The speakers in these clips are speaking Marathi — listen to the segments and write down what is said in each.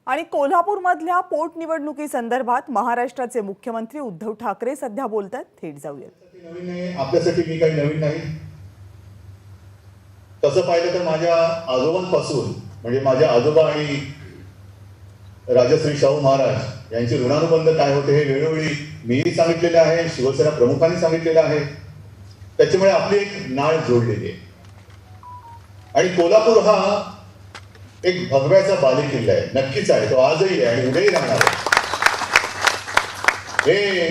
आणि कोल्हापूरमधल्या पोटनिवडणुकीसंदर्भात महाराष्ट्राचे मुख्यमंत्री उद्धव ठाकरे सध्या बोलतात. थेट जाऊयात. नवीन नाही, आपल्यासाठी मी काही नवीन नाही. तसं पाहिलं तर माझ्या आजोबांपासून म्हणजे माझे आजोबा आणि राजश्री शाहू महाराज यांचे ऋणानुबंध काय होते हे वेळोवेळी मीही सांगितलेले आहे, शिवसेना प्रमुखांनी सांगितलेलं आहे. त्याच्यामुळे आपली एक नाळ जोडलेली आहे. आणि कोल्हापूर हा एक भगव्याचा बालेकिल्ला आहे, नक्कीच आहे, तो आजही आहे आणि उद्याही राहणार आहे. हे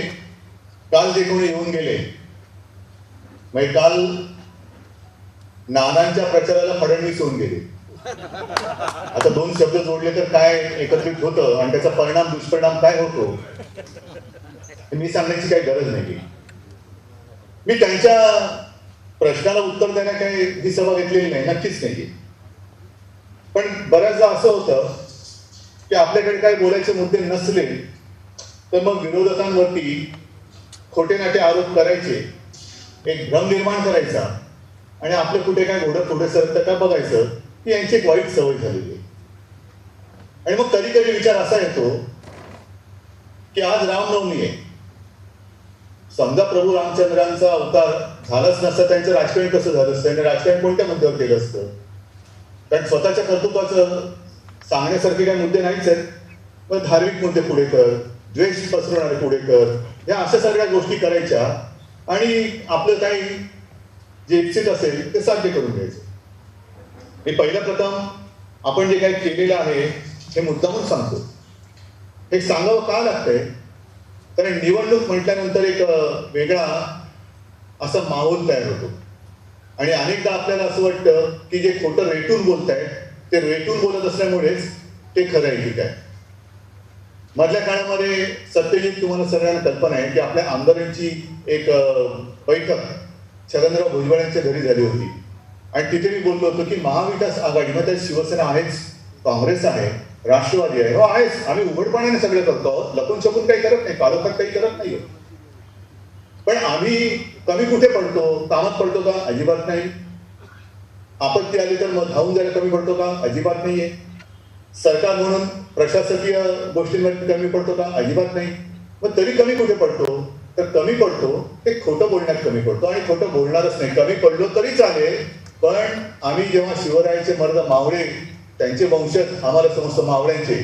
काल जे कोणी येऊन गेले, म्हणजे काल नानांच्या प्रचाराला फडणवीस होऊन गेले. आता दोन शब्द जोडले तर काय एकत्रित होतं आणि त्याचा परिणाम दुष्परिणाम काय होतो मी सांगण्याची काही गरज नाही. मी त्यांच्या प्रश्नाला उत्तर देण्या काही ही सभा घेतलेली नाही, नक्कीच नाही. पण बऱ्याचदा असं होतं की आपल्याकडे काही बोलायचे मुद्दे नसले तर मग विरोधकांवरती खोटे नाटे आरोप करायचे, एक भ्रम निर्माण करायचा आणि आपलं कुठे काय घोडं पुढे सरतं का बघायचं, ही यांची एक वाईट सवय झालेली आहे. आणि मग कधी कधी विचार असा येतो की आज रामनवमी आहे, समजा प्रभू रामचंद्रांचा अवतार झालाच नसता, त्यांचं राजकारण कसं झालं असतं, त्यांनी राजकारण कोणत्या मुद्द्यावर केलं असतं. कारण स्वतःच्या कर्तृत्वाचं सांगण्यासारखे काही मुद्दे नाहीच आहेत. पण धार्मिक मुद्दे पुढे कर, द्वेष पसरवणारे पुढे कर, या अशा सगळ्या गोष्टी करायच्या आणि आपलं काही जे इच्छित असेल ते साध्य करून घ्यायचं. मी पहिल्या प्रथम आपण जे काही केलेलं आहे हे मुद्दामून सांगतो. हे सांगावं का लागतंय, कारण निवडणूक म्हटल्यानंतर एक वेगळा असा माहोल तयार होतो आणि अनेकदा आपल्याला असं वाटतं की जे खोटं रेटून बोलतायत ते रेटून बोलत असल्यामुळेच ते खरं आहे. ठीक आहे, मधल्या काळामध्ये सत्यजित तुम्हाला सगळ्यांना कल्पना आहे की आपल्या आमदारांची एक बैठक छगनराव भुजबळ यांच्या घरी झाली होती आणि तिथे मी बोललो होतो की महाविकास आघाडीमध्ये त्यात शिवसेना आहेच, काँग्रेस आहे, राष्ट्रवादी आहे, हो आहेच, आम्ही उघडपणाने सगळं करतो आहोत, लपून छपून काही करत नाही, कालोखात काही करत नाहीये. पण आम्ही कमी कुठे पडतो, कामात पडतो का? अजिबात नाही. आपत्ती आली तर मग धावून जायला कमी पडतो का? अजिबात नाहीये. सरकार म्हणून प्रशासकीय गोष्टींमध्ये कमी पडतो का? अजिबात नाही. मग तरी कमी कुठे पडतो, तर कमी पडतो ते खोटं बोलण्यात कमी पडतो आणि खोटं बोलणारच नाही. कमी पडलो तरी चालेल, पण आम्ही जेव्हा शिवरायांचे मर्द मावळे त्यांचे वंशज आम्हाला समजतं मावळ्यांचे,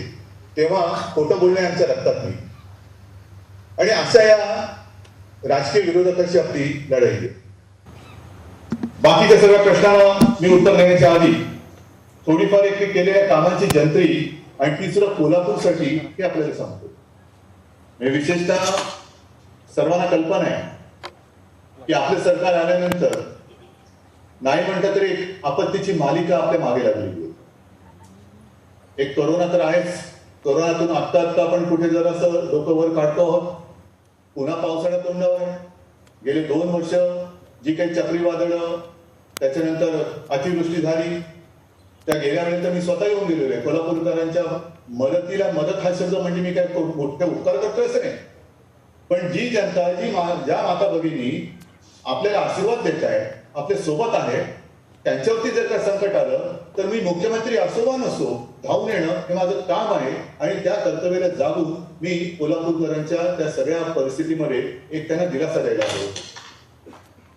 तेव्हा खोटं बोलणे आमच्या रक्तात नाही. आणि अशा या राजकीय विरोधकांची आपली लढाई आहे. बाकीच्या सगळ्या प्रश्नांना मी उत्तर देण्याच्या आधी थोडीफार एक केलेल्या कामांची जंत्री आणि तिसरं कोल्हापूरसाठी हे आपल्याला सांगतो. विशेषतः सर्वांना कल्पना आहे की आपलं सरकार आल्यानंतर नाही म्हणता तरी एक आपत्तीची मालिका आपल्या मागे लागलेली आहे. एक कोरोना तर आहेच, कोरोनातून आत्ता आपण कुठे जरासं डोकं वर काढतो आहोत. पुन्हा पावसाळ्यात तोंडावर आहे. गेले 2 वर्ष जी काही चक्रीवादळं त्याच्यानंतर अतिवृष्टी झाली, त्या गेल्या वेळेस तर मी स्वतः येऊन गेलेलो आहे. कोल्हापूरकरांच्या मदतीला मदत हा शब्द म्हणजे मी काय मोठे उपकार करतोय असं नाही, पण जी जनता ज्या माता भगिनी आपल्याला आशीर्वाद देत आहे, आपल्या सोबत आहे, त्यांच्यावरती जर का संकट आलं तर मी मुख्यमंत्री असो वा नसो धावून येणं हे माझं काम आहे आणि त्या कर्तव्याला जागून मी कोल्हापूरकरांच्या त्या सगळ्या परिस्थितीमध्ये एक त्यांना दिलासा द्यायला हवं.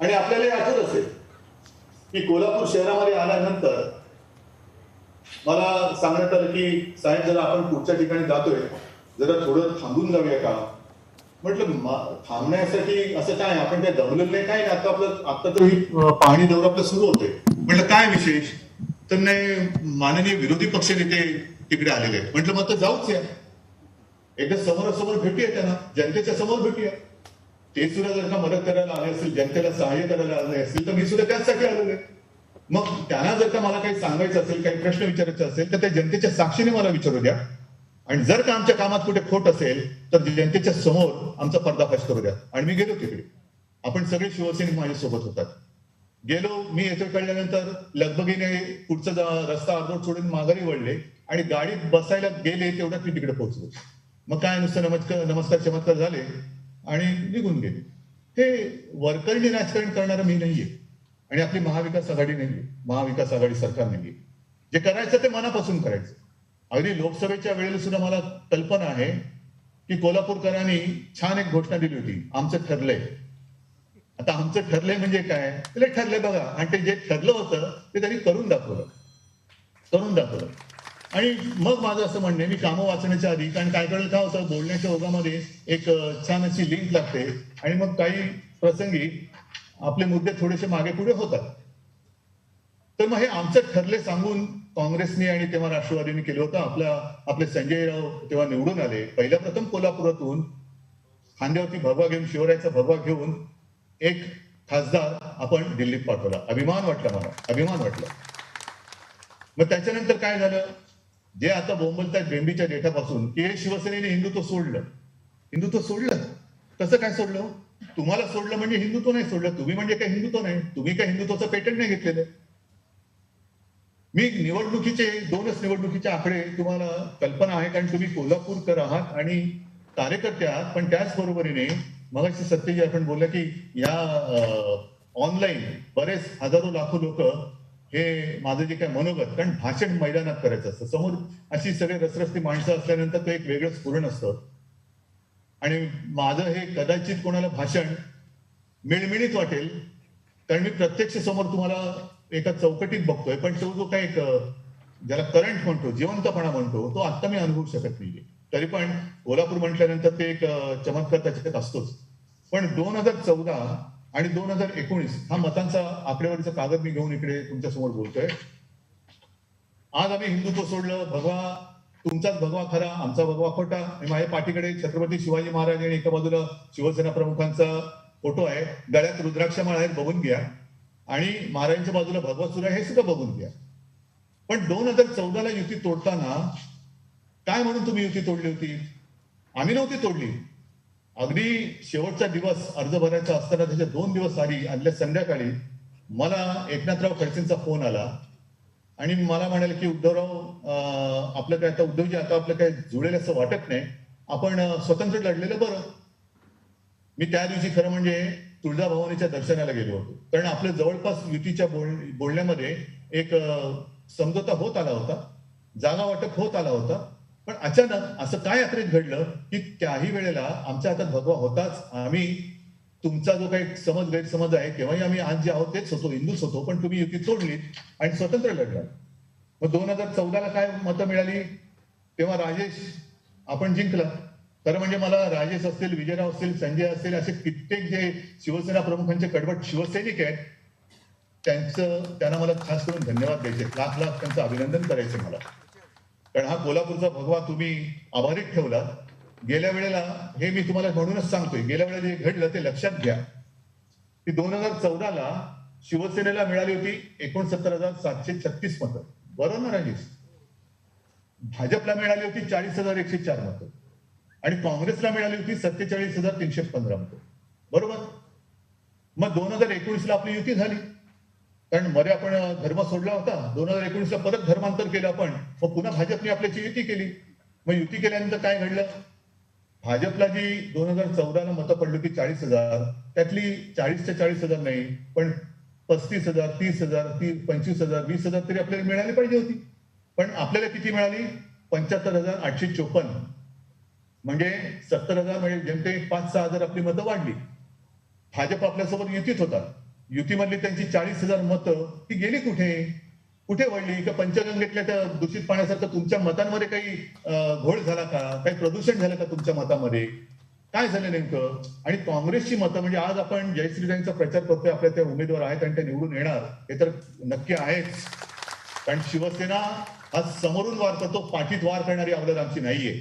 आणि आपल्याला आठवत असेल की कोल्हापूर शहरामध्ये आल्यानंतर मला सांगण्यात आलं की साहेब जरा आपण पुढच्या ठिकाणी जातोय, जरा थोडं थांबून जाऊया का? म्हटलं थांबण्यासाठी असं काय, आपण काय दमलेलं नाही, काय नाही, आता तर पाहणी दौरा आपलं सुरू होते. म्हटलं काय विशेष, तर नाही माननीय विरोधी पक्ष नेते तिकडे आलेले आहेत. म्हटलं मग तर जाऊच या, एकदा समोरासमोर भेटूया, त्यांना जनतेच्या समोर भेटूया. ते सुद्धा जर का मदत करायला आले असतील, जनतेला सहाय्य करायला आले असतील तर मी सुद्धा त्याचसाठी आलेलो आहे. मग त्यांना जर का मला काही सांगायचं असेल, काही प्रश्न विचारायचे असेल तर त्या जनतेच्या साक्षीने मला विचारू द्या. आणि जर का आमच्या कामात कुठे खोट असेल तर जनतेच्या समोर आमचा पर्दाफाश करू द्या. आणि मी गेलो तिकडे, आपण सगळे शिवसैनिक माझ्यासोबत होतात. गेलो, मी येतो कळल्यानंतर लगबगीने पुढचा रस्ता अर्धवट सोडून माघारी वळले आणि गाडीत बसायला गेले तेवढ्यात मी तिकडे पोहोचलो. मग काय नुसतं नमस्कार चमत्कार झाले आणि निघून गेले. हे वरकरणी राजकारण करणारं मी नाहीये आणि आपली महाविकास आघाडी नाहीये, महाविकास आघाडी सरकार नाहीये. जे करायचं ते मनापासून करायचं. अगदी लोकसभेच्या वेळेला सुद्धा मला कल्पना आहे की कोल्हापूरकरांनी छान एक घोषणा दिली होती, आमचं ठरलंय. आता आमचं ठरलंय म्हणजे काय, त्याला ठरलंय बघा, आणि ते जे ठरलं होतं ते त्यांनी करून दाखवलं. आणि मग माझं असं म्हणणं आहे, मी कामं वाचण्याच्या आधी, कारण काय कळलं काय होतं, बोलण्याच्या ओघामध्ये एक छान अशी लिंक लागते आणि मग काही प्रसंगी आपले मुद्दे थोडेसे मागे पुढे होतात. तर मग हे आमचं ठरले सांगून काँग्रेसने आणि तेव्हा राष्ट्रवादीने केलं होतं. आपले संजय राऊत तेव्हा निवडून आले. पहिल्या प्रथम कोल्हापुरातून खांद्यावरती भगवा घेऊन, शिवरायाचा भगवा घेऊन एक खासदार आपण दिल्लीत पाठवला. अभिमान वाटला मला, अभिमान वाटला. मग त्याच्यानंतर काय झालं, जे आता बोंबलतात बेंबीच्या देठापासून की हे शिवसेनेने हिंदुत्व सोडलं. कसं काय सोडलं? तुम्हाला सोडलं म्हणजे हिंदुत्व नाही सोडलं. तुम्ही म्हणजे काय हिंदुत्व नाही, तुम्ही काय हिंदुत्वाचं पेटंट नाही घेतलेलं. मी दोनच निवडणुकीचे आकडे तुम्हाला कल्पना आहे, कारण तुम्ही कोल्हापूरकर आहात आणि कार्यकर्ते आहात. पण त्याच बरोबरीने मगाशी सत्यजी आपण बोलला की या ऑनलाईन बरेच हजारो लाखो लोक, हे माझं जे काय मनोगत, कारण भाषण मैदानात करायचं असतं, समोर अशी सगळे रसरसती माणसं असल्यानंतर ते एक वेगळं स्फुरण असतं. आणि माझं हे कदाचित कोणाला भाषण मिळमिळीत वाटेल, कारण मी प्रत्यक्ष समोर तुम्हाला एका चौकटीत बघतोय, पण तो जो काही ज्याला करंट म्हणतो, जिवंतपणा म्हणतो, तो आता मी अनुभवू शकत नाहीये. तरी पण कोल्हापूर म्हटल्यानंतर ते एक चमत्कार त्याच्यात असतोच. पण 2014 आणि 2019 हा मतांचा आकडेवारीचा कागद मी घेऊन इकडे तुमच्या समोर बोलतोय. आज आम्ही हिंदुत्व सोडलं, भगवा तुमचाच भगवा खरा, आमचा भगवा खोटा. माझ्या पाठीकडे छत्रपती शिवाजी महाराज आणि एका बाजूला शिवसेना प्रमुखांचा फोटो आहे, गळ्यात रुद्राक्षमाळ आहेत, बघून घ्या. आणि महाराजांच्या बाजूला भगवा सुरू आहे, हे सुद्धा बघून घ्या. पण 2014ला युती तोडताना काय म्हणून तुम्ही युती तोडली होती? आम्ही नव्हती तोडली. अगदी शेवटचा दिवस अर्ज भरायचा असताना त्याच्या 2 दिवस आधी आदल्या संध्याकाळी मला एकनाथराव खडसेंचा फोन आला आणि मला म्हणाले की उद्धवराव, आपलं काय आता उद्धवजी, आता आपलं काय जुळेल असं वाटत नाही, आपण स्वतंत्र लढलेलं बरं. मी त्या दिवशी खरं म्हणजे तुळजाभवानीच्या दर्शनाला गेलो होतो, कारण आपल्या जवळपास युतीच्या बोलण्यामध्ये एक समझोता होत आला होता, जागा वाटप होत आला होता. पण अचानक असं काय यात्रेत घडलं की त्याही वेळेला आमच्या हातात भगवा होताच. आम्ही तुमचा जो काही गैरसमज आहे, तेव्हाही आम्ही आज जे आहोत तेच होतो, हिंदूच होतो, पण तुम्ही युती तोडलीत आणि स्वतंत्र लढला. मग 2014ला काय मतं मिळाली, तेव्हा राजेश आपण जिंकला. खरं म्हणजे मला राजेश असतील, विजयराव असतील, संजय असतील, असे कित्येक जे शिवसेना प्रमुखांचे कडवट शिवसैनिक आहेत, त्यांना मला खास करून धन्यवाद द्यायचे, लाख लाख त्यांचं अभिनंदन करायचे मला. कारण हा कोल्हापूरचा भगवा तुम्ही आभारीत ठेवला. गेल्या वेळेला, हे मी तुम्हाला म्हणूनच सांगतोय, गेल्या वेळेला जे घडलं ते लक्षात घ्या की 2014ला शिवसेनेला मिळाली होती 69,736 मतं, बरोबर ना राजेश? भाजपला मिळाली होती 40,104 मतं आणि काँग्रेसला मिळाली होती 47,315 मतं, बरोबर? मग 2019ला आपली युती झाली, कारण मध्ये आपण धर्म सोडला होता. 2019ला परत धर्मांतर केलं आपण, मग पुन्हा भाजपने आपल्याची युती केली. मग युती केल्यानंतर काय घडलं, भाजपला जी 2014ला मतं पडली होती 40,000, त्यातली 40च्या 40,000 नाही, पण 35,000, 30,000, 25,000, 20,000 तरी आपल्याला मिळाली पाहिजे होती. पण आपल्याला किती मिळाली? 75,854, म्हणजे 70,000, म्हणजे जेमते 5-6 हजार आपली मतं वाढली. भाजप आपल्यासोबत युतीत होता. युतीमधली त्यांची 40,000 मतं ती गेली कुठे वळली? का पंचगंगेतल्या त्या दूषित पाण्यासारखं तुमच्या मतांमध्ये काही घोळ झाला का? काही प्रदूषण झालं का तुमच्या मतामध्ये? काय झालं नेमकं? आणि काँग्रेसची मतं, म्हणजे आज आपण जय श्रीरामचा प्रचार करतोय, आपल्या त्या उमेदवार आहेत आणि ते निवडून येणार, हे तर नक्की आहेच. कारण शिवसेना हा समोरून वार करतो, पाठीत वार करणारी आवडत आमची नाहीये.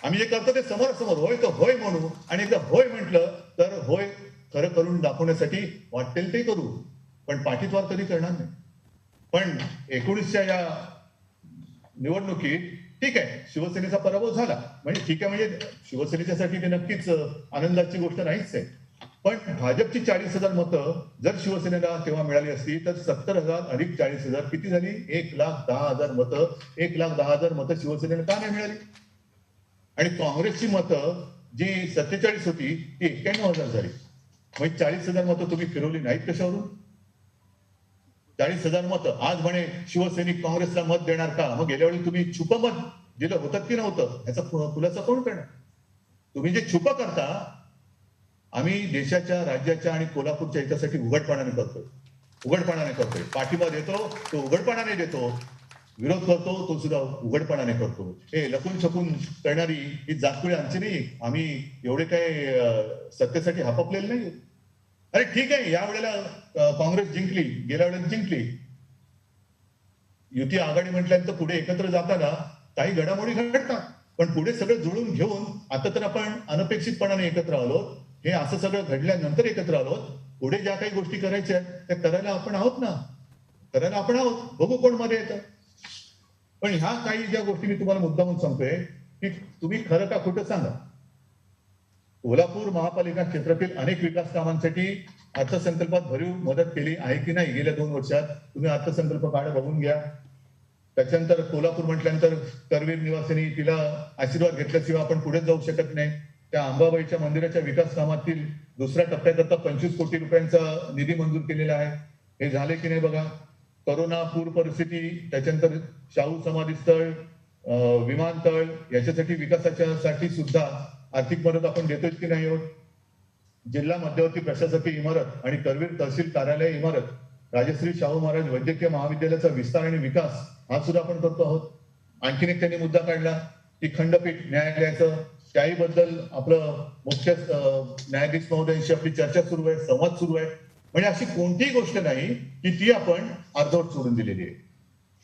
आम्ही जे करतो ते समोरासमोर होय तर होय म्हणू, आणि एकदा होय म्हटलं तर होय खरं करून दाखवण्यासाठी वाटेल ते करू, पण पाठीत वार कधी करणार नाही. पण 19च्या या निवडणुकीत ठीक आहे, शिवसेनेचा पराभव झाला, म्हणजे ठीक आहे, म्हणजे शिवसेनेच्यासाठी ते नक्कीच आनंदाची गोष्ट नाहीच आहे. पण भाजपची 40,000 मतं जर शिवसेनेला तेव्हा मिळाली असती तर 70,000 अधिक 40,000 किती झाली? 1,10,000 मतं. 1,10,000 मतं शिवसेनेला का नाही मिळाली? आणि काँग्रेसची मतं जी 47 होती ती 91,000 झाली. म्हणजे 40,000 मतं तुम्ही फिरवली नाहीत कशावरून? 40,000 मतं. आज म्हणे शिवसैनिक काँग्रेसला मत देणार का? मग गेल्या वेळी तुम्ही छुप मत दिलं होतं की नव्हतं याचा खुलासा कोण करणार? तुम्ही जे छुप करता, आम्ही देशाच्या, राज्याच्या आणि कोल्हापूरच्या हितासाठी उघडपणाने करतोय. पाठिंबा देतो तो उघडपणाने देतो, विरोध करतो तो सुद्धा उघडपणाने करतो. हे लपून छपून करणारी ही जातकुळी आमची नाही. आम्ही एवढे काय सत्तेसाठी हापपलेले नाही. अरे ठीक आहे, या वेळेला काँग्रेस जिंकली, गेल्या वेळेला जिंकली. युती आघाडी म्हटल्यानंतर पुढे एकत्र जाताना काही घडामोडी घडतात, पण पुढे सगळं जुळून घेऊन आता तर आपण अनपेक्षितपणाने एकत्र आलो. हे असं सगळं घडल्यानंतर एकत्र आलो. पुढे ज्या काही गोष्टी करायच्या आहेत त्या करायला आपण आहोत. बघू कोण मध्ये येतं. पण ह्या काही ज्या गोष्टी मी तुम्हाला मुद्दामून सांगतोय की तुम्ही खरं का खोटं सांगा. कोल्हापूर महापालिका क्षेत्रातील अनेक विकास कामांसाठी अर्थसंकल्पात भरीव मदत केली आहे की नाही गेल्या 2 वर्षात? तुम्ही अर्थसंकल्प काढा, बघून घ्या. त्याच्यानंतर कोल्हापूर म्हटल्यानंतर करवीर निवासिनी, तिला आशीर्वाद घेतल्याशिवाय आपण पुढे जाऊ शकत नाही. त्या अंबाबाईच्या मंदिराच्या विकास कामातील दुसऱ्या टप्प्याकरता 25 कोटी रुपयांचा निधी मंजूर केलेला आहे. हे झाले की नाही बघा. करोना पूर परिस्थिती, त्याच्यानंतर शाहू समाधी स्थळ, विमानतळ याच्यासाठी विकासासाठी सुद्धा आर्थिक मदत आपण देतोय की नाही आहोत. जिल्हा मध्यवर्ती प्रशासकीय इमारत आणि करवीर तहसील कार्यालय इमारत, राजश्री शाहू महाराज वैद्यकीय महाविद्यालयाचा विस्तार आणि विकास हा सुद्धा आपण करतो आहोत. आणखीन एक त्यांनी मुद्दा काढला की खंडपीठ न्यायालयाचं, त्याहीबद्दल आपलं मुख्य न्यायाधीश महोदयांशी आपली चर्चा सुरू आहे, संवाद सुरू आहे. म्हणजे अशी कोणतीही गोष्ट नाही की ती आपण अर्धवट सोडून दिलेली आहे.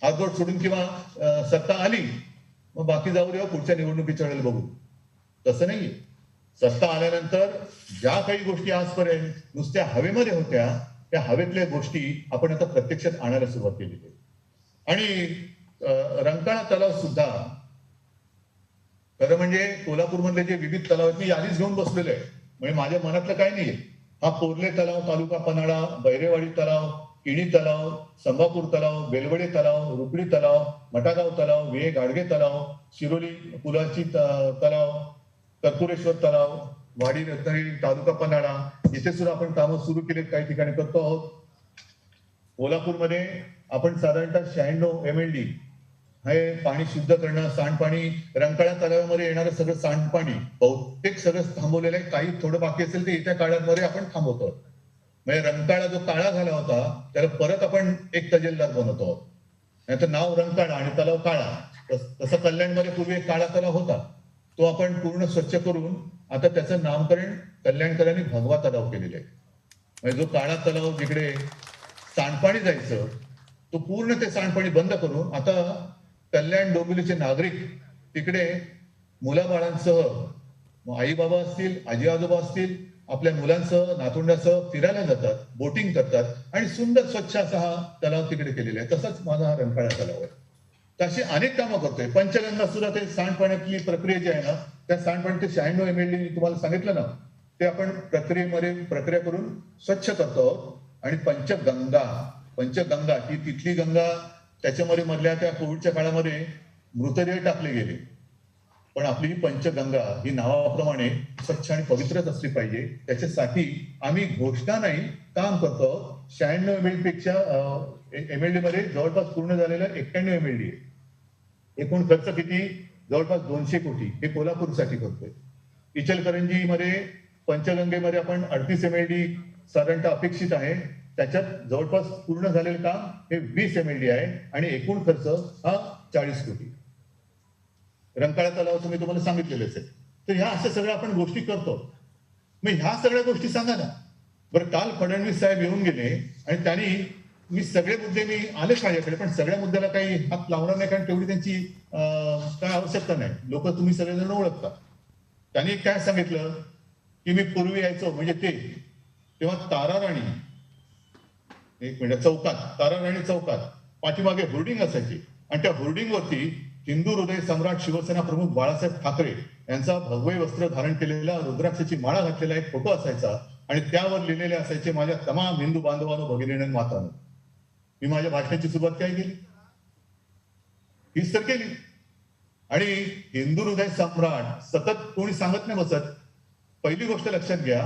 अर्धवट सोडून किंवा सत्ता आली मग बाकी जाऊ द्या, पुढच्या निवडणुकीच्या वेळेला बघू. तसं नाहीये. सत्ता आल्यानंतर ज्या काही गोष्टी आजपर्यंत नुसत्या हवेमध्ये होत्या त्या हवेतल्या गोष्टी आपण आता प्रत्यक्षात आणायला सुरुवात केलेली आहे. आणि रंकाळा तलाव सुद्धा, खरं म्हणजे कोल्हापूरमधले जे विविध तलाव आहेत मी यादीच घेऊन बसलेलो आहे. म्हणजे माझ्या मनातलं काही नाहीये. हा पोर्ले तलाव, तालुका पन्हाळा, बैरेवाडी तलाव, किणी तलाव, संभापूर तलाव, बेलवडे तलाव, रुकडी तलाव, मटागाव तलाव, वे गाडगे तलाव, शिरोली पुलाची तलाव, कर्पुरेश्वर तलाव, वाडी रत्नागिरी, तालुका पन्हाळा, इथे सुद्धा आपण कामं सुरू केले, काही ठिकाणी करतो आहोत. कोल्हापूरमध्ये आपण साधारणतः 96 MLD हे पाणी शुद्ध करणं, सांडपाणी, रंकाळा तलावामध्ये येणारं सगळं सांडपाणी बहुतेक सगळं थांबवलेलं आहे. काही थोडं बाकी असेल ते येत्या काळामध्ये आपण थांबवतो. म्हणजे रंकाळा जो काळा झाला होता त्याला परत आपण एक तजेलदार बनवतो आहोत. नाहीतर नाव रंकाळा आणि तलाव काळा, तसं कल्याणमध्ये पूर्वी एक काळा तलाव होता, तो आपण पूर्ण स्वच्छ करून आता त्याचं नामकरण कल्याणकरांनी भगवा तलाव केलेलं आहे. म्हणजे जो काळा तलाव जिकडे सांडपाणी जायचं तो पूर्ण ते सांडपाणी बंद करून आता कल्याण डोंबिवलीचे नागरिक तिकडे मुलाबाळांसह, आई बाबा असतील, आजी आजोबा असतील, आपल्या मुलांसह, नातुंडासह फिरायला जातात, बोटिंग करतात आणि सुंदर स्वच्छ असा हा तलाव तिकडे केलेला आहे. तसाच माझा हा रंकाळा तलाव आहे. तशी अनेक कामं करतोय. पंचगंगा सुद्धा ते सांडपाण्यातली प्रक्रिया जी आहे ना, त्या सांडपाणी ते 96 MLD तुम्हाला सांगितलं ना, ते आपण प्रक्रिया करून स्वच्छ करतो. आणि पंचगंगा ही तिथली गंगा, त्याच्यामध्ये मधल्या त्या कोविडच्या काळामध्ये मृतदेह टाकले गेले. पण आपली ही पंचगंगा ही नावाप्रमाणे स्वच्छ आणि पवित्रच असली पाहिजे. त्याच्यासाठी आम्ही घोषणा नाही, काम करतो. 96 MLD पेक्षा MLD मध्ये जवळपास पूर्ण झालेलं 91 MLD आहे. एकूण खर्च किती? जवळपास 200 कोटी. हे कोल्हापूरसाठी करतोय. इचलकरंजीमध्ये पंचगंगेमध्ये आपण 38 MLD साधारणतः अपेक्षित आहे. त्याच्यात जवळपास पूर्ण झालेलं काम हे 20 MLD आहे आणि एकूण खर्च हा 40 कोटी. रंकाळा तलावाचं मी तुम्हाला सांगितलेलंच आहे. तर ह्या अशा सगळ्या आपण गोष्टी करतो. मग ह्या सगळ्या गोष्टी सांगा ना. बरं, काल फडणवीस साहेब येऊन गेले आणि त्यांनी मी सगळे मुद्दे मी आले माझ्याकडे, पण सगळ्या मुद्द्याला काही हात लावणार नाही कारण तेवढी त्यांची काय आवश्यकता नाही. लोक तुम्ही सगळेजण ओळखता. त्यांनी काय सांगितलं की मी पूर्वी यायचो म्हणजे तेव्हा ताराराणी, एक मिनिट, ताराराणी चौकात पाठीमागे होर्डिंग असायची आणि त्या होर्डिंगवरती हिंदू हृदय सम्राट शिवसेना प्रमुख बाळासाहेब ठाकरे यांचा भगवे वस्त्र धारण केलेला, रुद्राक्षाची माळा घातलेला एक फोटो असायचा आणि त्यावर लिहिलेले असायचे माझ्या तमाम हिंदू बांधवांनो, भगिनींनो, मातांनो. मी माझ्या भाषणाची सुरुवात काय केली? हीच तर केली. आणि हिंदू हृदय सम्राट सतत कोणी सांगत नाही बसत. पहिली गोष्ट लक्षात घ्या,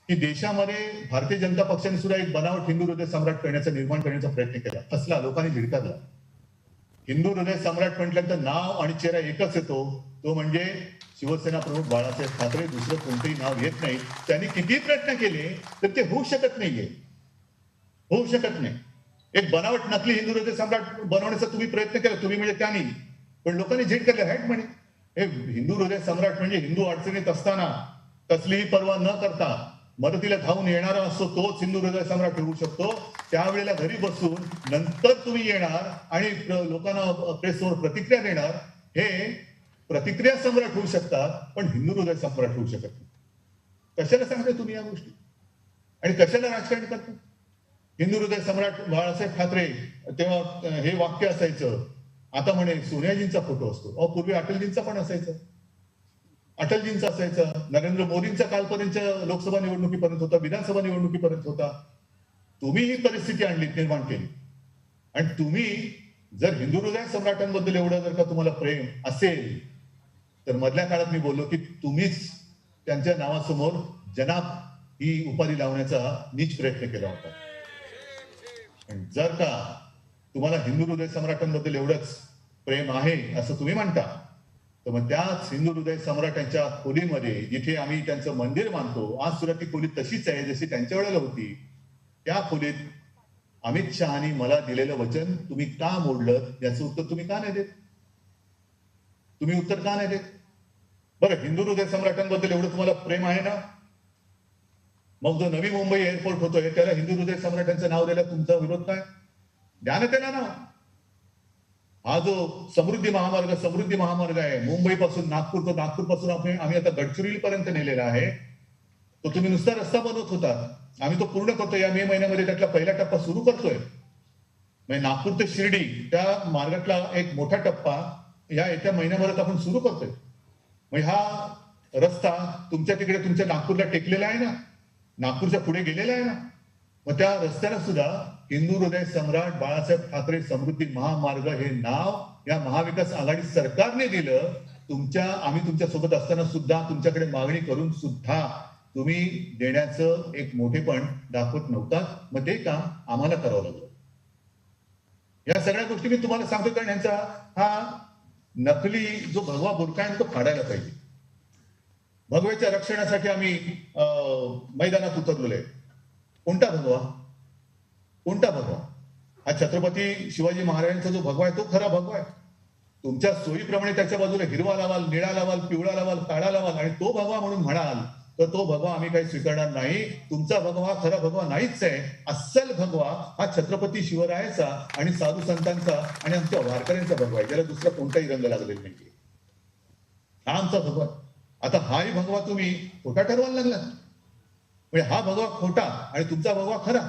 की देशामध्ये भारतीय जनता पक्षाने सुद्धा एक बनावट हिंदू हृदय सम्राट करण्याचा निर्माण करण्याचा प्रयत्न केला, फसला, लोकांनी झिडकारला. हिंदू हृदय सम्राट म्हटल्यानंतर नाव आणि चेहरा एकच येतो, तो म्हणजे शिवसेना प्रमुख बाळासाहेब ठाकरे. दुसरं कोणतंही नाव येत नाही. त्यांनी कितीही प्रयत्न केले तर ते होऊ शकत नाहीये, होऊ शकत नाही. एक बनावट नकली हिंदू हृदय सम्राट बनवण्याचा तुम्ही प्रयत्न केला, तुम्ही म्हणजे त्यांनी, पण लोकांनी झिडकारलं. हॅट म्हणे हे हिंदू हृदय सम्राट म्हणजे हिंदू अडचणीत असताना कसलीही पर्वा न करता मदतीला धावून येणारा असतो, तोच हिंदू हृदय सम्राट होऊ शकतो. त्यावेळेला घरी बसून नंतर तुम्ही येणार आणि लोकांना प्रेसवर प्रतिक्रिया देणार. हे प्रतिक्रिया सम्राट होऊ शकतात, पण हिंदू हृदय सम्राट होऊ शकत नाही. कशाला सांगते तुम्ही या गोष्टी आणि कशाला राजकारण करता? हिंदू हृदय सम्राट बाळासाहेब ठाकरे तेव्हा हे वाक्य असायचं, आता म्हणे सोनियाजींचा फोटो असतो. पूर्वी अटलजींचा पण असायचा, अटलजींचा असायचा, नरेंद्र मोदींचा कालपर्यंत लोकसभा निवडणुकीपर्यंत होता, विधानसभा निवडणुकीपर्यंत होता. तुम्ही ही परिस्थिती आणली, निर्माण केली. आणि तुम्ही जर हिंदू हृदय सम्राटांबद्दल एवढं जर का तुम्हाला प्रेम असेल तर मधल्या काळात मी बोललो की तुम्हीच त्यांच्या नावासमोर जनाब ही उपाधी लावण्याचा नीच प्रयत्न केला होता. पण जर का तुम्हाला हिंदू हृदय सम्राटांबद्दल एवढंच प्रेम आहे असं तुम्ही म्हणता, तर मग त्याच हिंदू हृदय सम्राटांच्या खोलीमध्ये जिथे आम्ही त्यांचं मंदिर मानतो, आज सुद्धा ती खोली तशीच आहे जशी त्यांच्या वेळेला होती. त्या खोलीत अमित शहानी मला दिलेलं वचन तुम्ही का मोडलं याचं उत्तर तुम्ही का नाही देत? तुम्ही उत्तर का नाही देत? बरं, हिंदू हृदय सम्राटांबद्दल एवढं तुम्हाला प्रेम आहे ना, मग जो नवी मुंबई एअरपोर्ट होतोय त्याला हिंदू हृदय सम्राटांचं नाव द्यायला तुमचा विरोध काय? द्या ना त्याला नाव. हा जो समृद्धी महामार्ग आहे मुंबईपासून नागपूर, तो नागपूरपासून आम्ही आता गडचिरोलीपर्यंत नेलेला आहे. तो तुम्ही नुसता रस्ता बनवत होता, आम्ही तो पूर्ण करतोय. या मे महिन्यामध्ये त्यातला पहिला टप्पा सुरू करतोय. म्हणजे नागपूर ते शिर्डी त्या मार्गातला एक मोठा टप्पा या येत्या महिन्याभरात आपण सुरू करतोय. म्हणजे हा रस्ता तुमच्या तिकडे तुमच्या नागपूरला टेकलेला आहे ना, नागपूरच्या पुढे गेलेला आहे ना. मग त्या रस्त्याला सुद्धा हिंदू हृदय सम्राट बाळासाहेब ठाकरे समृद्धी महामार्ग हे नाव या महाविकास आघाडी सरकारने दिलं. आम्ही तुमच्या सोबत असताना सुद्धा तुमच्याकडे मागणी करून सुद्धा तुम्ही देण्याचं एक मोठेपण दाखवत नव्हता. मग ते काम आम्हाला करावं लागलं. या सगळ्या गोष्टी मी तुम्हाला सांगतो कारण यांचा हा नकली जो भगवा बुरका आहे तो काढायला पाहिजे. भगव्याच्या रक्षणासाठी आम्ही मैदानात उतरलेलो आहे. कोणता भगवा? कोणता भगवा? हा छत्रपती शिवाजी महाराजांचा जो भगवा आहे तो खरा भगवा आहे. तुमच्या सोयीप्रमाणे त्याच्या बाजूला हिरवा लावाल, निळा लावाल, पिवळा लावाल, काळा लावाल आणि तो भगवा म्हणून म्हणाल तर तो भगवा आम्ही काही स्वीकारणार नाही. तुमचा भगवा खरा भगवा नाहीच आहे. अस्सल भगवा हा छत्रपती शिवरायाचा आणि साधू संतांचा आणि आमच्या वारकऱ्यांचा भगवा आहे, ज्याला दुसरा कोणताही रंग लागलेला नाही. हा आमचा भगवा. आता हाही भगवा तुम्ही खोटा ठरवायला लागला. म्हणजे हा भगवा खोटा आणि तुमचा भगवा खरा.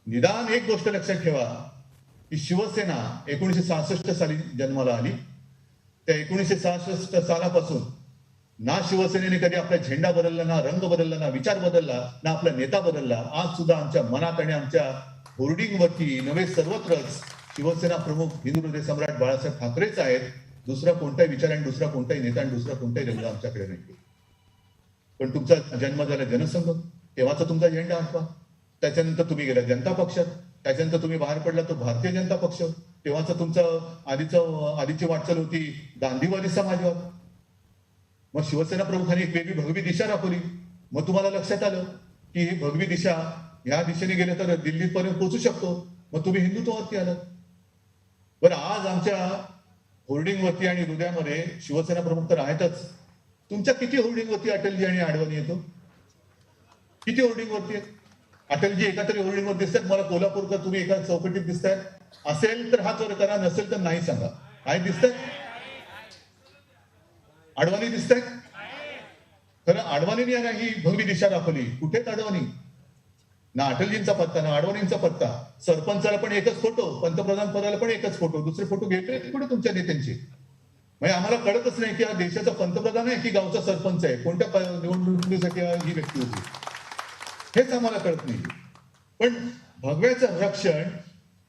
निदान एक गोष्ट लक्षात ठेवा की शिवसेना 1966 साली जन्माला आली. त्या 1966 सालापासून ना शिवसेनेने कधी आपला झेंडा बदलला, ना रंग बदलला, ना विचार बदलला, ना आपला नेता बदलला. आज सुद्धा आमच्या मनात आणि आमच्या होर्डिंगवरती नव्हे सर्वत्रच शिवसेना प्रमुख हिंदू हृदय सम्राट बाळासाहेब ठाकरेच आहेत. दुसरा कोणताही विचार आणि दुसरा कोणताही नेता आणि दुसरा कोणताही रंग आमच्याकडे नाही. पण तुमचा जन्म झाला जनसंघ, तेव्हाचा तुमचा झेंडा आठवा. त्याच्यानंतर तुम्ही गेला जनता पक्षात, त्याच्यानंतर तुम्ही बाहेर पडला तो भारतीय जनता पक्ष. तेव्हाचा तुमचं आधीची वाटचाल होती गांधीवादी समाजवाद. मग शिवसेना प्रमुखांनी एक वेगळी भगवी दिशा दाखवली. मग तुम्हाला लक्षात आलं की ही भगवी दिशा ह्या दिशेने गेले तर दिल्लीपर्यंत पोहोचू शकतो. मग तुम्ही हिंदुत्वावरती आलात. बरं, आज आमच्या होर्डिंगवरती आणि हृदयामध्ये शिवसेना प्रमुख तर आहेतच. तुमच्या किती होर्डिंगवरती अटलजी आणि आडवाणी येतो? किती होर्डिंगवरती आहेत? अटलजी एका तरी होर्डिंगवर दिसतात. मला कोल्हापूरकर तुम्ही एका चौकटीत दिसतायत. असेल तर हात वर करा, नसेल तर नाही सांगा. काय दिसतंय? आडवाणी दिसतंय? खरं आडवाणीने ही भगवी दिशा दाखवली. कुठेच आडवाणी ना, अटलजींचा पत्ता ना आडवाणींचा पत्ता. सरपंचाला पण एकच फोटो, पंतप्रधान पदाला पण एकच फोटो, दुसरे फोटो घेतले कुठे तुमच्या नेत्यांचे? म्हणजे आम्हाला कळतच नाही की हा देशाचा पंतप्रधान आहे की गावचा सरपंच आहे, कोणत्या निवडणुकीसाठी ही व्यक्ती होती हेच आम्हाला कळत नाही. पण भगव्याचं रक्षण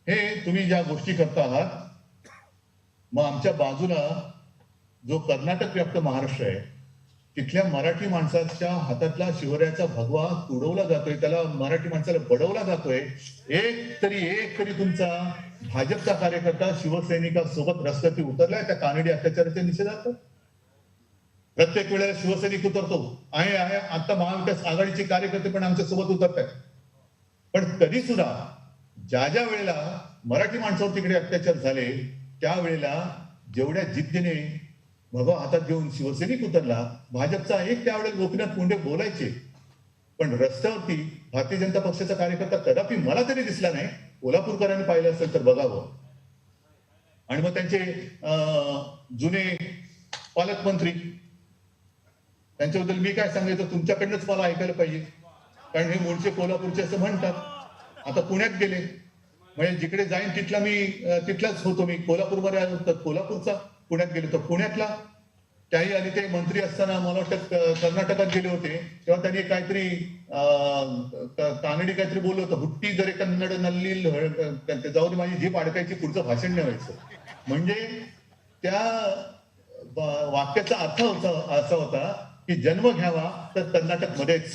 हे तुम्ही ज्या गोष्टी करता आहात, मग आमच्या बाजूला जो कर्नाटक व्याप्त महाराष्ट्र आहे तिथल्या मराठी माणसाच्या हातातला शिवरायाचा भगवा तुडवला जातोय, त्याला मराठी माणसाला बडवला जातोय. एक तरी तुमचा भाजपचा कार्यकर्ता शिवसैनिकांसोबत रस्त्यावरती उतरलाय त्या कानडी अत्याचाराच्या निषेधार्थ? प्रत्येक वेळेला शिवसैनिक उतरतो आहे. आता महाविकास आघाडीचे कार्यकर्ते पण आमच्या सोबत उतरत आहेत. पण तरी सुद्धा ज्या ज्या वेळेला मराठी माणसावर तिकडे अत्याचार झाले त्यावेळेला जेवढ्या जिद्दीने भगवा हातात घेऊन शिवसैनिक उतरला, भाजपचा एक त्यावेळेला गोपीनाथ मुंडे बोलायचे, पण रस्त्यावरती भारतीय जनता पक्षाचा कार्यकर्ता कदापि मला तरी दिसला नाही. कोल्हापूरकरांनी पाहिलं असेल तर बघावं. आणि मग त्यांचे जुने पालकमंत्री, त्यांच्याबद्दल मी काय सांगायचं, तुमच्याकडनंच मला ऐकायला पाहिजे, कारण हे मूळचे कोल्हापूरचे असं म्हणतात. आता पुण्यात गेले म्हणजे जिकडे जाईन तिथलाच होतो मी. कोल्हापूरमध्ये आलो तर कोल्हापूरचा, पुण्यात गेलो तर पुण्यातला. त्याही आधी ते मंत्री असताना मला वाटतं कर्नाटकात गेले होते, तेव्हा त्यांनी काहीतरी कानडी काहीतरी बोललं होतं, हुट्टी जरे कन्नड नल्ली जाऊ दे माझी जीभ अडकायची, पुढचं भाषण नाही व्हायचं. म्हणजे त्या वाक्याचा अर्थ असा होता की जन्म घ्यावा तर कर्नाटक मध्येच.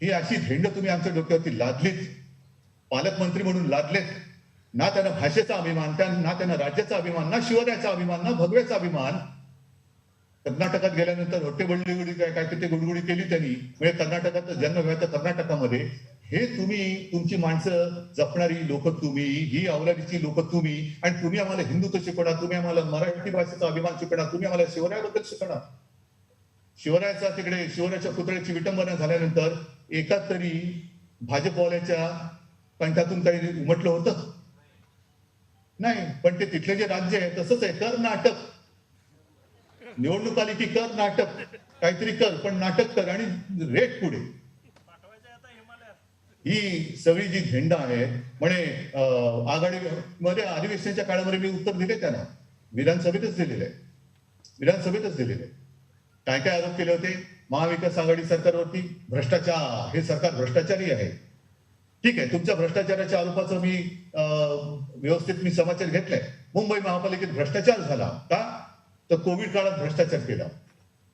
ही अशी झेंड तुम्ही आमच्या डोक्यावरती लादलीत, पालकमंत्री म्हणून लादलेत. ना त्यांना भाषेचा अभिमान, ना त्यांना राज्याचा अभिमान, ना शिवरायाचा अभिमान, ना भगव्याचा अभिमान. कर्नाटकात गेल्यानंतर होट्टेबळली काहीतरी ते गुडगुडी केली त्यांनी, म्हणजे कर्नाटकात जन्म घ्यायचा कर्नाटकामध्ये. हे तुम्ही, तुमची माणसं जपणारी लोक तुम्ही, ही अवलादीची लोक तुम्ही, आणि तुम्ही आम्हाला हिंदुत्व शिकवणार, तुम्ही आम्हाला मराठी भाषेचा अभिमान शिकवणार, तुम्ही आम्हाला शिवरायाबद्दल शिकवणार. शिवरायाच्या पुतळ्याची विटंबना झाल्यानंतर एका तरी भाजपवाल्याच्या कंठातून काही उमटलं होतं नाही. पण ते तिथले जे राज्य आहे तसंच आहे, कर नाटक. निवडणूक आली की कर नाटक, काहीतरी कर पण नाटक कर आणि रेट पुढे. ही सगळी जी झेंडा आहे म्हणे आघाडीमध्ये अधिवेशनाच्या काळामध्ये मी उत्तर दिले त्यांना, विधानसभेतच दिलेलं आहे. काय काय आरोप केले होते महाविकास आघाडी सरकारवरती? भ्रष्टाचार, हे सरकार भ्रष्टाचारी आहे. ठीक आहे, तुमच्या भ्रष्टाचाराच्या आरोपाचं मी व्यवस्थित समाचार घेतलाय. मुंबई महापालिकेत भ्रष्टाचार झाला का? तर कोविड काळात भ्रष्टाचार केला.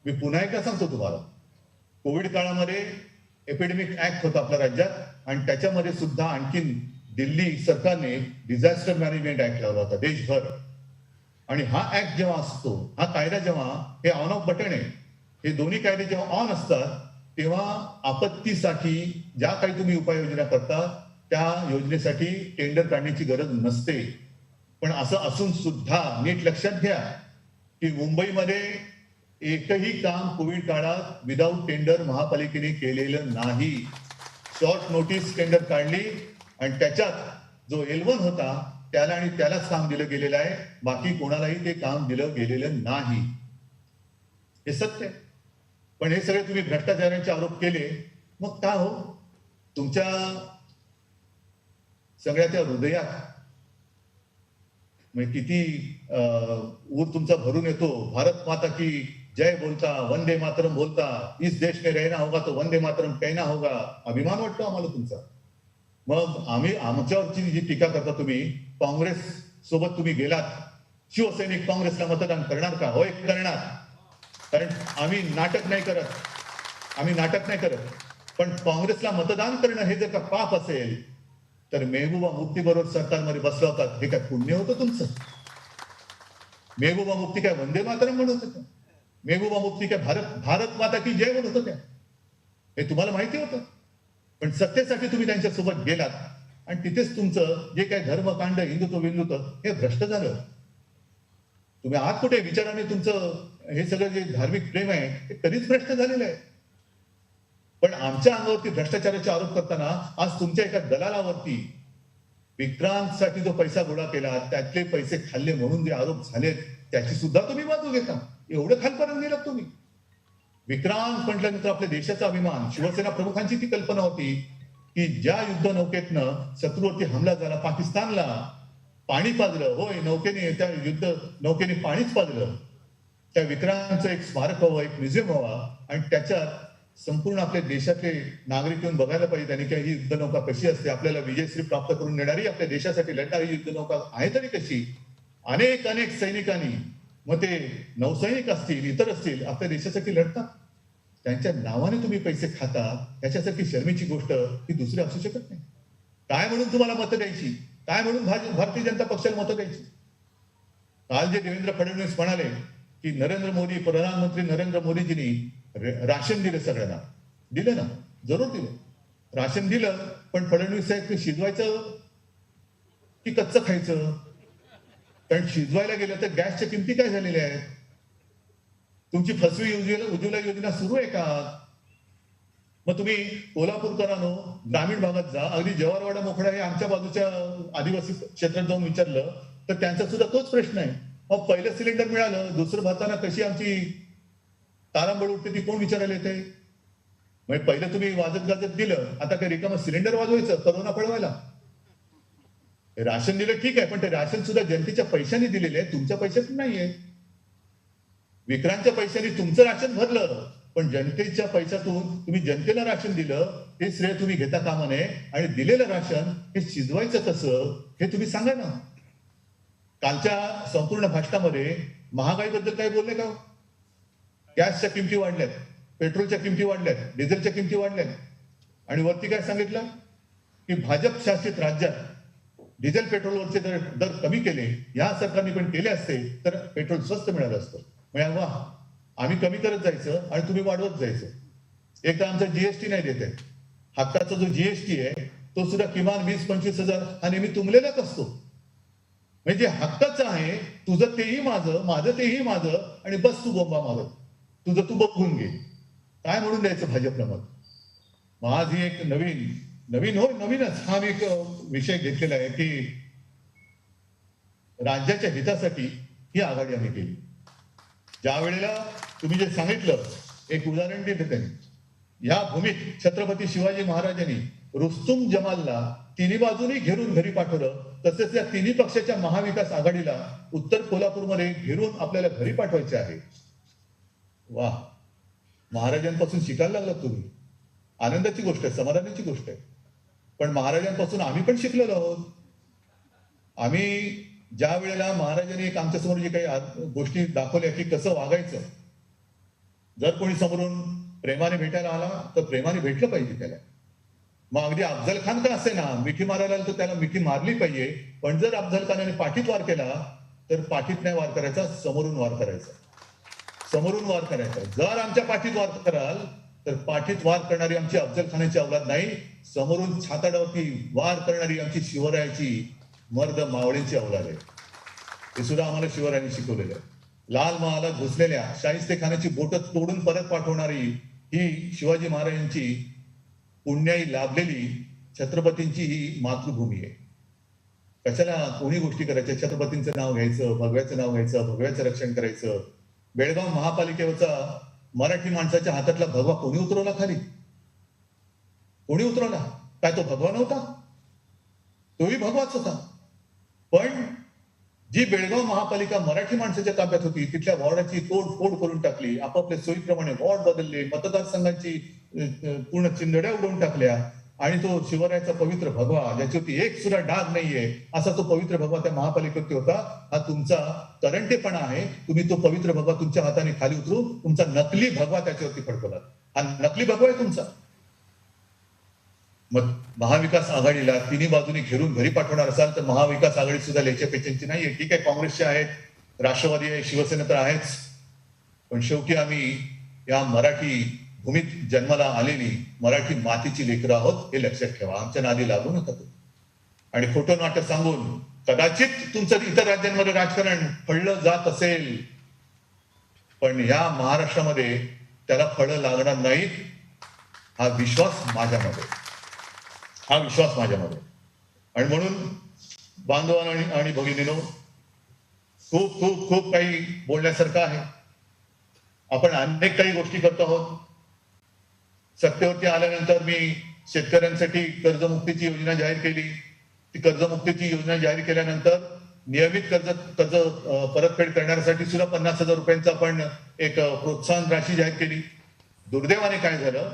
मी पुन्हा एकदा सांगतो तुम्हाला, कोविड काळामध्ये एपिडेमिक ऍक्ट होता आपल्या राज्यात, आणि त्याच्यामध्ये सुद्धा आणखीन दिल्ली सरकारने डिझास्टर मॅनेजमेंट ऍक्ट लावला होता देशभर. आणि हा ऍक्ट जेव्हा असतो, हा कायदा जेव्हा, हे ऑन ऑफ बटन आहे, हे दोन्ही कायदे जेव्हा ऑन असतात तेव्हा आपत्तीसाठी ज्या काही तुम्ही उपाययोजना करता त्या योजनेसाठी टेंडर काढण्याची गरज नसते. पण असं असून सुद्धा नीट लक्षात घ्या की मुंबईमध्ये एकही काम कोविड काळात विदाऊट टेंडर महापालिकेने केलेलं नाही. शॉर्ट नोटीस टेंडर काढली आणि त्याच्यात जो L1 होता त्याला आणि त्यालाच काम दिलं गेलेलं आहे, बाकी कोणालाही ते काम दिलं गेलेलं नाही. हे सत्य आहे. पण हे सगळे तुम्ही भ्रष्टाचाराचे आरोप केले, मग का हो? तुमच्या सगळ्याच्या हृदयात म्हणजे किती ऊर तुमचा भरून येतो. भारत माता की जय बोलता, वंदे मातरम बोलता, इस देश में रहना होगा तो वंदे मातरम कहना होगा. अभिमान वाटतो आम्हाला तुमचा. मग आम्ही आमच्यावरची जी टीका करता तुम्ही, काँग्रेस सोबत तुम्ही गेलात, शिवसैनिक काँग्रेसला मतदान करणार का? होय, करणार. कारण आम्ही नाटक नाही करत. पण काँग्रेसला मतदान करणं हे जर का पाप असेल तर मेहबूबा मुफ्ती बरोबर सरकारमध्ये बसला होता, हे काय पुण्य होतं तुमचं? मेहबूबा मुफ्ती काय वंदे मातरम म्हणत होत्या? मेहबूबा मुफ्ती काय भारत माता की जय म्हणत होत्या? हे तुम्हाला माहिती होतं. पण सत्तेसाठी तुम्ही त्यांच्यासोबत गेलात आणि तिथेच तुमचं जे काही धर्मकांड, हिंदुत्व हे भ्रष्ट झालं. तुम्ही आत कुठे विचाराने तुमचं हे सगळं जे धार्मिक प्रेम आहे ते कधीच भ्रष्ट झालेलं आहे. पण आमच्या अंगावरती भ्रष्टाचाराचे आरोप करताना आज तुमच्या एका दलालावरती विक्रांतसाठी जो पैसा गोळा केला त्यातले पैसे खाल्ले म्हणून जे आरोप झालेत त्याची सुद्धा तुम्ही बाजू घेता. एवढं खालपर्यंत गेलात तुम्ही. विक्रांत म्हटल्यानंतर आपल्या देशाचा अभिमान. शिवसेना प्रमुखांची ती कल्पना होती की ज्या युद्ध नौकेतनं शत्रूवरती हमला झाला, पाकिस्तानला पाणी पाजलं, होय नौकेने, त्या युद्ध नौकेने पाणीच पाजलं, त्या विक्रांतचं एक स्मारक व्हावं, एक म्युझियम व्हावा आणि त्याच्यात संपूर्ण आपल्या देशातले नागरिक येऊन बघायला पाहिजे त्यांनी की ही युद्धनौका कशी असते, आपल्याला विजयश्री प्राप्त करून देणारी, आपल्या देशासाठी लढणारी युद्धनौका आहे तरी कशी. अनेक सैनिकांनी मग ते नौसैनिक असतील, इतर असतील, आपल्या देशासाठी लढतात. त्यांच्या नावाने तुम्ही पैसे खाता, त्याच्यासारखी शर्मेची गोष्ट ही दुसरी असू शकत नाही. काय म्हणून तुम्हाला मतं द्यायची? काय म्हणून भारतीय जनता पक्षाला मतं द्यायची? काल जे देवेंद्र फडणवीस म्हणाले की नरेंद्र मोदी, प्रधानमंत्री नरेंद्र मोदीजींनी राशन दिलं सगळ्यांना. दिलं ना, जरूर दिलं. राशन दिलं, पण फडणवीस साहेब ते शिजवायचं की कच्चं खायचं? कारण शिजवायला गेलं तर गॅसच्या किमती काय झालेल्या आहेत? तुमची फसवी उज्ज्वला योजना सुरू आहे का? मग तुम्ही कोल्हापूरकरांनो ग्रामीण भागात जा, अगदी जवारवाडा मोखडा हे आमच्या बाजूच्या आदिवासी क्षेत्रात जाऊन विचारलं तर त्यांचा सुद्धा तोच प्रश्न आहे. मग पहिलं सिलेंडर मिळालं, दुसरं भरताना कशी आमची तारांबळ उठते ती कोण विचारायला येते? म्हणजे पहिलं तुम्ही वाजत गाजत दिलं, आता काय रिकामं सिलेंडर वाजवायचं करोना पळवायला? राशन दिलं ठीक आहे, पण ते राशन सुद्धा जनतेच्या पैशाने दिलेले आहे, तुमच्या पैशातून नाहीये. विक्रांच्या पैशाने तुमचं राशन भरलं, पण जनतेच्या पैशातून तुम्ही जनतेला राशन दिलं, हे श्रेय तुम्ही घेता कामा नये. आणि दिलेलं राशन हे शिजवायचं कसं हे तुम्ही सांगा ना. कालच्या संपूर्ण भाषणामध्ये महागाईबद्दल काय बोलले का? गॅसच्या किमती वाढल्यात, पेट्रोलच्या किमती वाढल्यात, डिझेलच्या किमती वाढल्यात, आणि वरती काय सांगितलं की भाजप शासित राज्यात डिझेल पेट्रोलवरचे दर कमी केले, या सरकारने पण केले असते तर पेट्रोल स्वस्त मिळालं असतं. म्हणजे वा, आम्ही कमी करत जायचं आणि तुम्ही वाढवत जायचं. एक तर आमचा जीएसटी नाही देत आहे. हक्काचा जो जीएसटी आहे तो सुद्धा किमान 20-25 हजार हा नेहमी तुंबलेलाच असतो. म्हणजे हक्काचं आहे, तुझं तेही माझं, माझं तेही माझं, आणि बस तू बोंबा मारत, तुझं तू बघून घे. काय म्हणून द्यायचं भाजपला मग? आज ही एक नवीनच हा मी एक विषय घेतलेला आहे की राज्याच्या हितासाठी ही आघाडी आम्ही केली. ज्या वेळेला तुम्ही जे सांगितलं, एक उदाहरण दिलं त्यांनी, या भूमीत छत्रपती शिवाजी महाराजांनी रुस्तुम जमालला तिन्ही बाजूनी घेरून घरी पाठवलं, तसेच या तिन्ही पक्षाच्या महाविकास आघाडीला उत्तर कोल्हापूरमध्ये घेरून आपल्याला घरी पाठवायचे आहे. वा, महाराजांपासून शिकायला लागलात तुम्ही. आनंदाची गोष्ट आहे, समाधानाची गोष्ट आहे. पण महाराजांपासून आम्ही पण शिकलेलो आहोत. आम्ही ज्या वेळेला महाराजांनी एक आमच्यासमोर जे काही गोष्टी दाखवल्या की कसं वागायचं, जर कोणी समोरून प्रेमाने भेटायला आला तर प्रेमाने भेटलं पाहिजे त्याला. मग अगदी अफजल खान का असे ना, मिठी मारायला आला तर त्याला मिठी मारली पाहिजे. पण जर अफजल खानाने पाठीत वार केला तर पाठीत नाही वार करायचा, समोरून वार करायचा. समोरून वार करायचा. जर आमच्या पाठीत वार कराल तर पाठीत वार करणारी आमची अफजल खानाची औलाद नाही, समोरून छाताडावरती वार करणारी आमची शिवरायाची मर्द मावळींची औलाद आहे. हे सुद्धा आम्हाला शिवरायांनी शिकवलेलं आहे. लाल महालात घुसलेल्या शाहिस्तेखानाची बोटं तोडून परत पाठवणारी ही शिवाजी महाराजांची पुण्याई लाभलेली छत्रपतींची ही मातृभूमी आहे. कशाला कोणी गोष्टी करायच्या? छत्रपतींचं नाव घ्यायचं, भगव्याचं नाव घ्यायचं, भगव्याचं रक्षण करायचं. बेळगाव महापालिकेवरचा मराठी माणसाच्या हातातला भगवा कोणी उतरवला खाली? कोणी उतरवला? काय तो भगवा नव्हता? तोही भगवाच होता. पण जी बेळगाव महापालिका मराठी माणसाच्या ताब्यात होती, तिथल्या वॉर्डाची तोडफोड करून टाकली, आपापल्या सोयीप्रमाणे वॉर्ड बदलले, मतदारसंघांची पूर्ण चिंधड्या उडवून टाकल्या, आणि तो शिवरायाचा पवित्र भगवा, ज्याच्यावरती एक सुद्धा डाग नाहीये, असा तो पवित्र भगवा त्या महापालिकेवरती होता. हा तुमचा करंटेपणा आहे. तुम्ही तो पवित्र भगवा तुमच्या हाताने खाली उतरून तुमचा नकली भगवा त्याच्यावरती फडकवला. हा नकली भगवा आहे तुमचा. मग महाविकास आघाडीला तिन्ही बाजूनी घेरून घरी पाठवणार असाल तर महाविकास आघाडी सुद्धा लेच्या पेचींची नाहीये. ठीक आहे, काँग्रेसचे आहेत, राष्ट्रवादी आहे, शिवसेना तर आहेच, पण शेवटी आम्ही या मराठी भूमीत जन्माला आलेली मराठी मातीची लेकरं आहोत, हे लक्षात ठेवा. आमच्या नादी लागू नका तुम्ही. आणि खोटं नाटक सांगून कदाचित तुमचं इतर राज्यांमध्ये राजकारण फळलं जात असेल, पण या महाराष्ट्रामध्ये त्याला फळं लागणार नाहीत. हा विश्वास माझ्यामध्ये. आणि म्हणून बांधवांनो आणि भगिनींनो, खूप खूप खूप काही बोलण्यासारखं आहे. आपण अनेक काही गोष्टी करतो आहोत. सत्तेवरती आल्यानंतर मी शेतकऱ्यांसाठी कर्जमुक्तीची योजना जाहीर केली. ती कर्जमुक्तीची योजना जाहीर केल्यानंतर नियमित कर्ज परतफेड करण्यासाठी सुद्धा 50,000 रुपयांचा आपण एक प्रोत्साहन राशी जाहीर केली. दुर्दैवाने काय झालं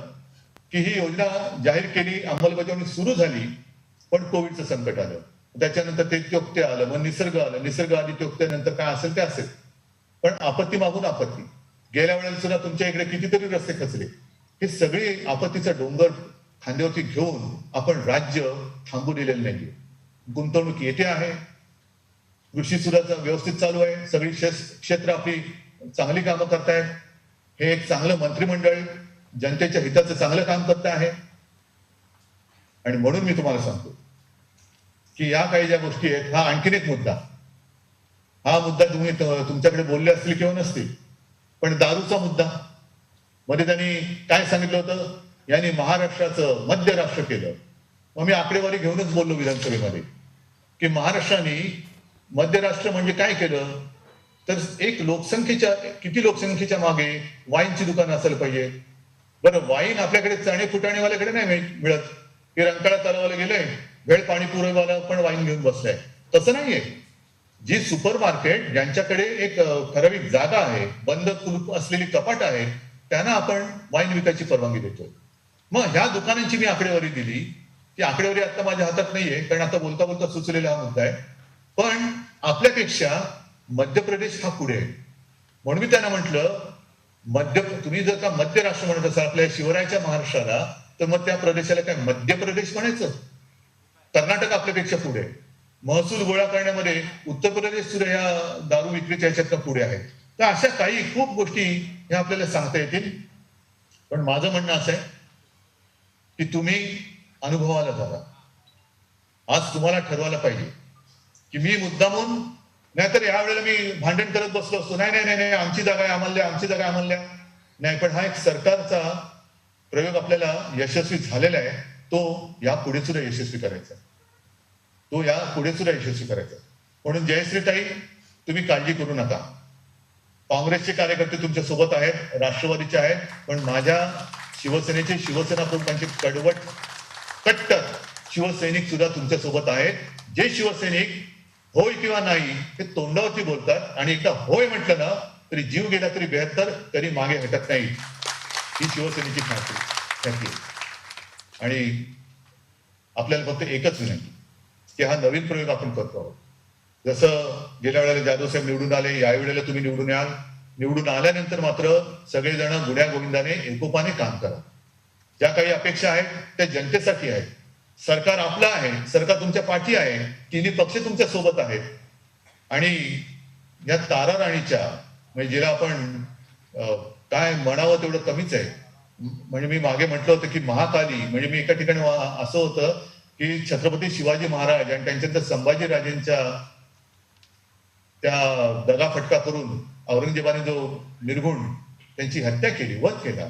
की ही योजना जाहीर केली, अंमलबजावणी सुरू झाली, पण कोविडचं संकट आलं. त्याच्यानंतर ते त्योक्ते आलं, मग निसर्ग आलं, निसर्ग आधी त्योक्त्यानंतर काय असेल ते असेल. पण आपत्ती मागून आपत्ती. गेल्या वेळेला सुद्धा तुमच्या इकडे कितीतरी रस्ते खचले. हे सगळे आपत्तीचा डोंगर खांद्यावरती घेऊन आपण राज्य थांबू दिलेलं नाहीये. गुंतवणूक येते आहे, कृषी सुद्धा व्यवस्थित चालू आहे, सगळी क्षेत्र आपली चांगली कामं करतायत. हे एक चांगलं मंत्रिमंडळ जनतेच्या हिताचं चांगलं काम करत आहे. आणि म्हणून मी तुम्हाला सांगतो की या काही ज्या गोष्टी आहेत, हा आणखीन एक मुद्दा. हा मुद्दा तुम्ही तुमच्याकडे बोलले असतील किंवा नसतील, पण दारूचा मुद्दा मध्ये त्यांनी काय सांगितलं होतं, यांनी महाराष्ट्राचं मध्य राष्ट्र केलं. मग मी आकडेवारी घेऊनच बोललो विधानसभेमध्ये की महाराष्ट्राने मध्य राष्ट्र म्हणजे काय केलं, तर एक किती लोकसंख्येच्या मागे वाईनची दुकान असायला पाहिजे. बरं, वाईन आपल्याकडे चणे फुटाणेवाल्याकडे नाही मिळत. हे रंकाळा तलावाला गेलंय, भेळ पाणीपुरीवाला पण वाईन घेऊन बसलाय. तसं नाहीये. जी सुपर मार्केट ज्यांच्याकडे एक ठराविक जागा आहे, बंद कुलूप असलेली कपाट आहे, त्यांना आपण वाईन विकायची परवानगी देतो. मग ह्या दुकानांची मी आकडेवारी दिली. ती आकडेवारी आता माझ्या हातात नाहीये, कारण आता बोलता बोलता सुचलेला हा मुद्दा आहे. पण आपल्यापेक्षा मध्य प्रदेश हा पुढे आहे. म्हणून मी त्यांना म्हटलं, तुम्ही जर का मध्य राष्ट्र म्हणत असाल आपल्या शिवरायाच्या महाराष्ट्राला, तर मग त्या प्रदेशाला काय मध्य प्रदेश म्हणायचं? कर्नाटक आपल्यापेक्षा पुढे आहे. महसूल गोळा करण्यामध्ये उत्तर प्रदेश सुद्धा या दारू विक्रीच्या ह्याच्यात पुढे आहे. तर अशा काही खूप गोष्टी ह्या आपल्याला सांगता येतील. पण माझं म्हणणं असं आहे की तुम्ही अनुभवाला जाता. आज तुम्हाला ठरवायला पाहिजे की मी मुद्दामून, नाहीतर यावेळेला मी भांडण करत बसलो असतो, नाही नाही नाही आमची जागा आहे आम्हाला द्या, आमची जागा आहे आम्हाला द्या. नाही, पण हा एक सरकारचा प्रयोग आपल्याला यशस्वी झालेला आहे. तो या पुढे सुद्धा यशस्वी करायचा. म्हणून जयश्रीताई, तुम्ही काळजी करू नका. काँग्रेसचे कार्यकर्ते तुमच्या सोबत आहेत, राष्ट्रवादीचे आहेत, पण माझ्या शिवसेनेचे शिवसेना प्रमुखांचे कट्टर शिवसैनिक सुद्धा तुमच्या सोबत आहेत. जे शिवसैनिक होय किंवा नाही हे तोंडावरती बोलतात आणि एकदा होय म्हटलं ना तरी जीव गेला तरी बेहत्तर, तरी मागे हटत नाही. ही शिवसेनेची खात्री. आणि आपल्याला फक्त एकच विनंती की हा नवीन प्रयोग आपण करतो आहोत. जसं गेल्या वेळेला जाधव साहेब निवडून आले, या वेळेला तुम्ही निवडून याल. निवडून आल्यानंतर मात्र सगळेजण गुड्या गोविंदाने एकोपाने काम करा. ज्या काही अपेक्षा आहेत त्या जनतेसाठी आहेत. सरकार आपलं आहे, सरकार तुमच्या पाठी आहे, तिन्ही पक्ष तुमच्या सोबत आहेत. आणि या तारा राणीच्या, म्हणजे जिला आपण काय म्हणावं तेवढं कमीच आहे. म्हणजे मी मागे म्हटलं होतं की महाकाली, म्हणजे मी एका ठिकाणी असं होतं की छत्रपती शिवाजी महाराज आणि त्यांच्या संभाजी राजेंच्या त्या दगाफटका करून औरंगजेबाने जो निर्गुण त्यांची हत्या केली, वध केला,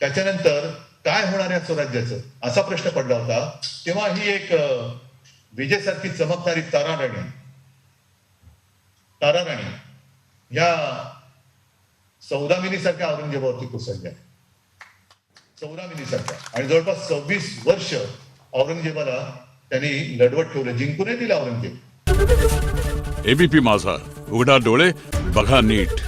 त्याच्यानंतर काय होणार या स्वराज्याचं असा प्रश्न पडला होता. तेव्हा ही एक विजेसारखी चमकणारी तारा राणी या सौदामिनीसारख्या औरंगजेबावरती कोसळल्या. सौदामिनीसारख्या. आणि जवळपास 26 वर्ष औरंगजेबाला त्यांनी लढवत ठेवलं, जिंकूनही दिला औरंगजेब. एबीपी माझा, उघडा डोळे बघा नीट.